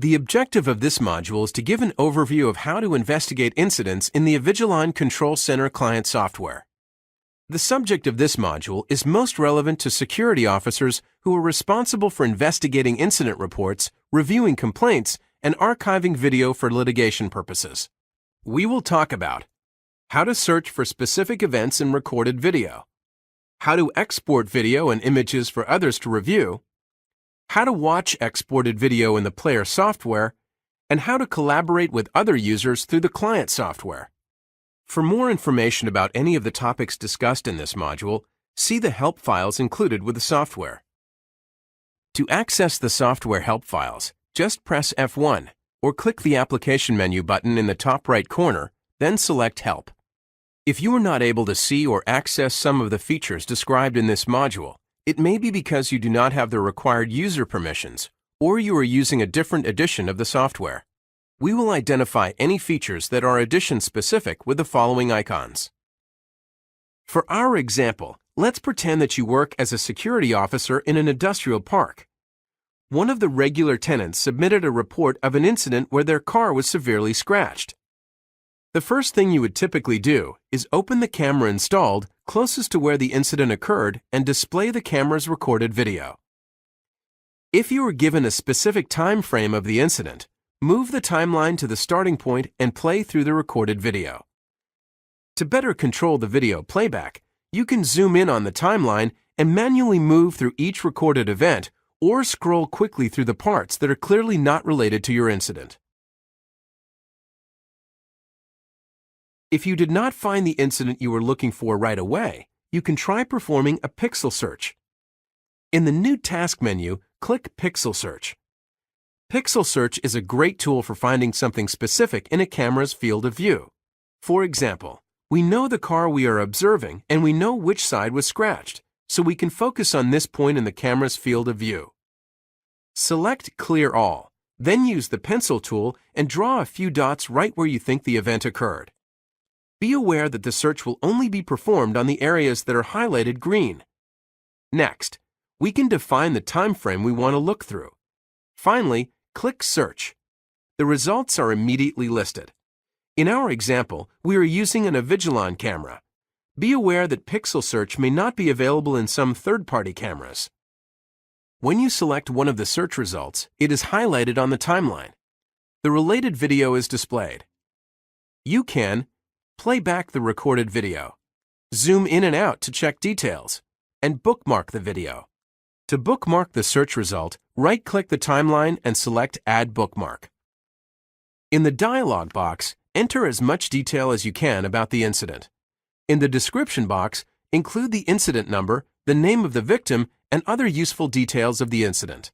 The objective of this module is to give an overview of how to investigate incidents in the Avigilon Control Center client software. The subject of this module is most relevant to security officers who are responsible for investigating incident reports, reviewing complaints, and archiving video for litigation purposes. We will talk about how to search for specific events in recorded video, how to export video and images for others to review, how to watch exported video in the player software, and how to collaborate with other users through the client software. For more information about any of the topics discussed in this module, see the help files included with the software. To access the software help files, just press F1 or click the application menu button in the top right corner, then select Help. If you are not able to see or access some of the features described in this module, it may be because you do not have the required user permissions, or you are using a different edition of the software. We will identify any features that are edition-specific with the following icons. For our example, let's pretend that you work as a security officer in an industrial park. One of the regular tenants submitted a report of an incident where their car was severely scratched. The first thing you would typically do is open the camera installed closest to where the incident occurred and display the camera's recorded video. If you are given a specific time frame of the incident, move the timeline to the starting point and play through the recorded video. To better control the video playback, you can zoom in on the timeline and manually move through each recorded event or scroll quickly through the parts that are clearly not related to your incident. If you did not find the incident you were looking for right away, you can try performing a pixel search. In the New Task menu, click Pixel Search. Pixel Search is a great tool for finding something specific in a camera's field of view. For example, we know the car we are observing and we know which side was scratched, so we can focus on this point in the camera's field of view. Select Clear All, then use the pencil tool and draw a few dots right where you think the event occurred. Be aware that the search will only be performed on the areas that are highlighted green. Next, we can define the time frame we want to look through. Finally, click Search. The results are immediately listed. In our example, we are using an Avigilon camera. Be aware that Pixel Search may not be available in some third-party cameras. When you select one of the search results, it is highlighted on the timeline. The related video is displayed. You can play back the recorded video, zoom in and out to check details, and bookmark the video. To bookmark the search result, right-click the timeline and select Add Bookmark. In the dialog box, enter as much detail as you can about the incident. In the description box, include the incident number, the name of the victim, and other useful details of the incident.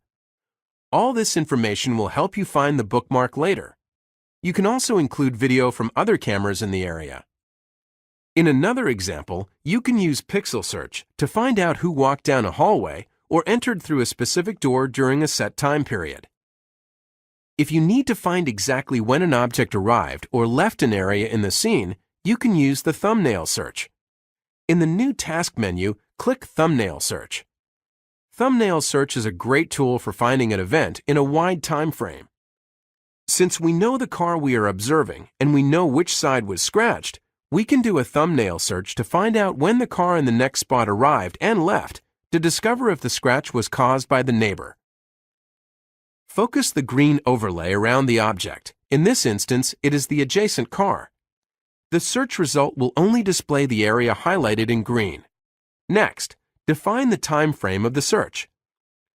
All this information will help you find the bookmark later. You can also include video from other cameras in the area. In another example, you can use Pixel Search to find out who walked down a hallway or entered through a specific door during a set time period. If you need to find exactly when an object arrived or left an area in the scene, you can use the thumbnail search. In the New Task menu, click Thumbnail Search. Thumbnail Search is a great tool for finding an event in a wide time frame. Since we know the car we are observing and we know which side was scratched, we can do a thumbnail search to find out when the car in the next spot arrived and left to discover if the scratch was caused by the neighbor. Focus the green overlay around the object. In this instance, it is the adjacent car. The search result will only display the area highlighted in green. Next, define the time frame of the search.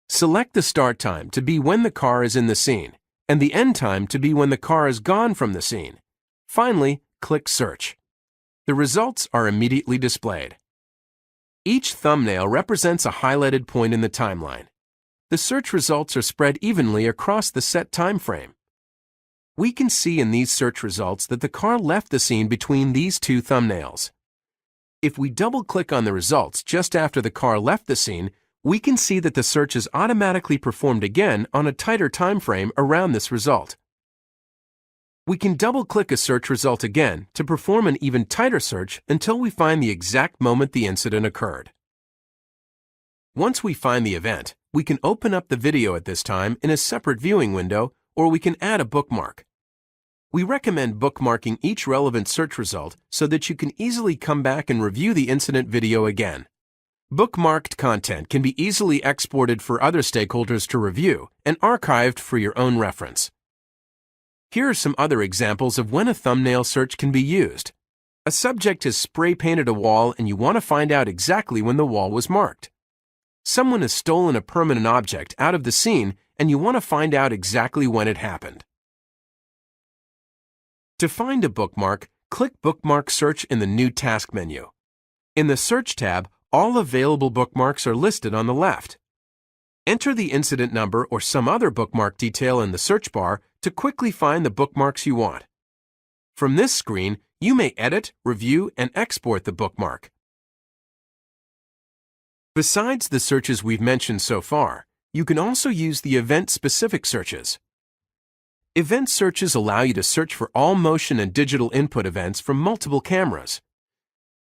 Select the start time to be when the car is in the scene, and the end time to be when the car is gone from the scene. Finally, click Search. The results are immediately displayed. Each thumbnail represents a highlighted point in the timeline. The search results are spread evenly across the set time frame. We can see in these search results that the car left the scene between these two thumbnails. If we double-click on the results just after the car left the scene, we can see that the search is automatically performed again on a tighter time frame around this result. We can double-click a search result again to perform an even tighter search until we find the exact moment the incident occurred. Once we find the event, we can open up the video at this time in a separate viewing window or we can add a bookmark. We recommend bookmarking each relevant search result so that you can easily come back and review the incident video again. Bookmarked content can be easily exported for other stakeholders to review and archived for your own reference. Here are some other examples of when a thumbnail search can be used. A subject has spray painted a wall and you want to find out exactly when the wall was marked. Someone has stolen a permanent object out of the scene and you want to find out exactly when it happened. To find a bookmark, click Bookmark Search in the New Task menu. In the Search tab, all available bookmarks are listed on the left. Enter the incident number or some other bookmark detail in the search bar to quickly find the bookmarks you want. From this screen, you may edit, review, and export the bookmark. Besides the searches we've mentioned so far, you can also use the event-specific searches. Event searches allow you to search for all motion and digital input events from multiple cameras.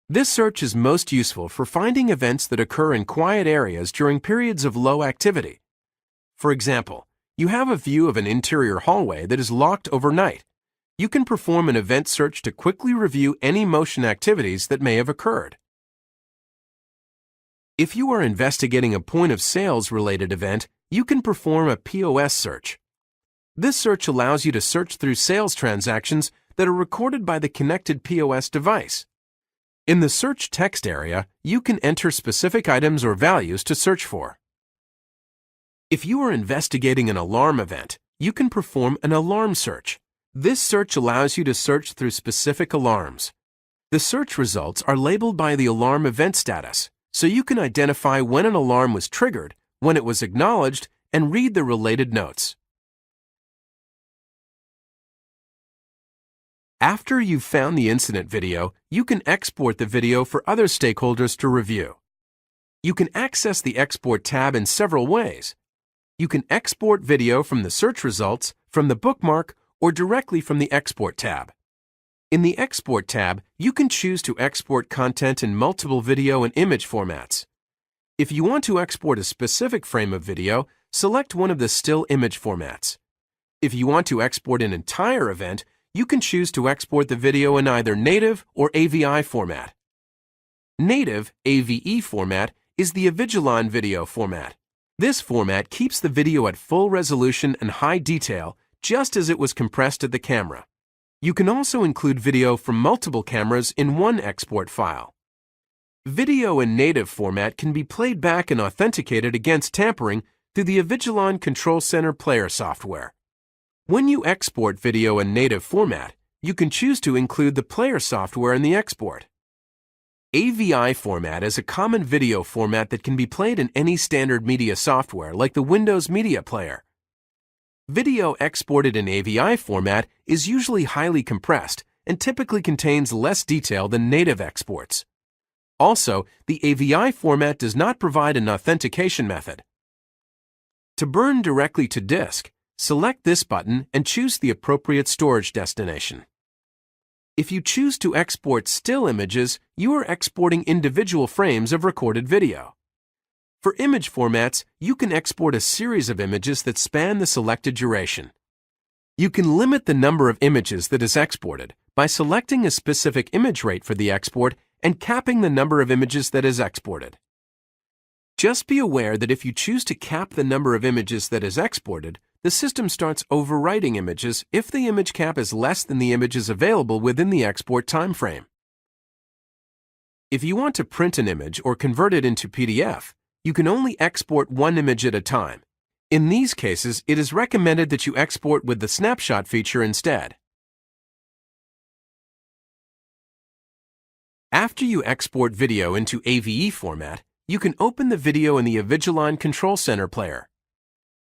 This search is most useful for finding events that occur in quiet areas during periods of low activity. For example, you have a view of an interior hallway that is locked overnight. You can perform an event search to quickly review any motion activities that may have occurred. If you are investigating a point-of-sales related event, you can perform a POS search. This search allows you to search through sales transactions that are recorded by the connected POS device. In the search text area, you can enter specific items or values to search for. If you are investigating an alarm event, you can perform an alarm search. This search allows you to search through specific alarms. The search results are labeled by the alarm event status, so you can identify when an alarm was triggered, when it was acknowledged, and read the related notes. After you've found the incident video, you can export the video for other stakeholders to review. You can access the Export tab in several ways. You can export video from the search results, from the bookmark, or directly from the Export tab. In the Export tab, you can choose to export content in multiple video and image formats. If you want to export a specific frame of video, select one of the still image formats. If you want to export an entire event, you can choose to export the video in either native or AVI format. Native AVE format is the Avigilon video format. This format keeps the video at full resolution and high detail, just as it was compressed at the camera. You can also include video from multiple cameras in one export file. Video in native format can be played back and authenticated against tampering through the Avigilon Control Center player software. When you export video in native format, you can choose to include the player software in the export. AVI format is a common video format that can be played in any standard media software like the Windows Media Player. Video exported in AVI format is usually highly compressed and typically contains less detail than native exports. Also, the AVI format does not provide an authentication method. To burn directly to disk, select this button and choose the appropriate storage destination. If you choose to export still images, you are exporting individual frames of recorded video. For image formats, you can export a series of images that span the selected duration. You can limit the number of images that is exported by selecting a specific image rate for the export and capping the number of images that is exported. Just be aware that if you choose to cap the number of images that is exported, the system starts overwriting images if the image cap is less than the images available within the export time frame. If you want to print an image or convert it into PDF, you can only export one image at a time. In these cases, it is recommended that you export with the snapshot feature instead. After you export video into AVE format, you can open the video in the Avigilon Control Center player.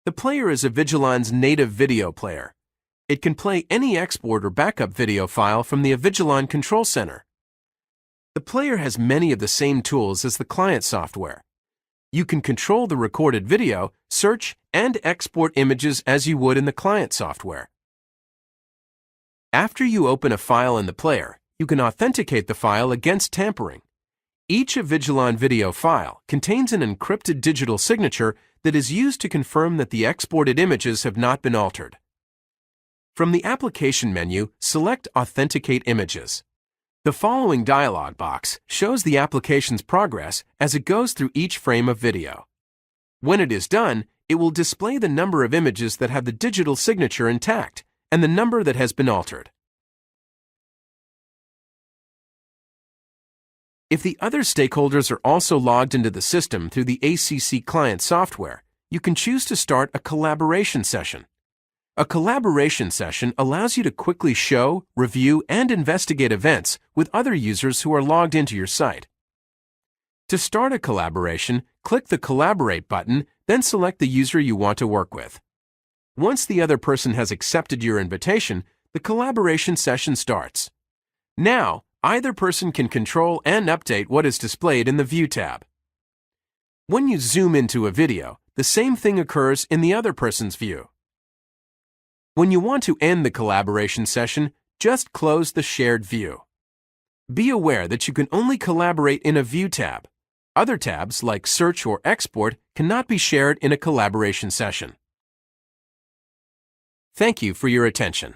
The player is Avigilon's native video player. It can play any export or backup video file from the Avigilon Control Center. The player has many of the same tools as the client software. You can control the recorded video, search, and export images as you would in the client software. After you open a file in the player, you can authenticate the file against tampering. Each Avigilon video file contains an encrypted digital signature that is used to confirm that the exported images have not been altered. From the application menu, select Authenticate Images. The following dialog box shows the application's progress as it goes through each frame of video. When it is done, it will display the number of images that have the digital signature intact and the number that has been altered. If the other stakeholders are also logged into the system through the ACC client software, you can choose to start a collaboration session. A collaboration session allows you to quickly show, review, and investigate events with other users who are logged into your site. To start a collaboration, click the Collaborate button, then select the user you want to work with. Once the other person has accepted your invitation, the collaboration session starts. Now, either person can control and update what is displayed in the View tab. When you zoom into a video, the same thing occurs in the other person's view. When you want to end the collaboration session, just close the shared view. Be aware that you can only collaborate in a View tab. Other tabs, like Search or Export, cannot be shared in a collaboration session. Thank you for your attention.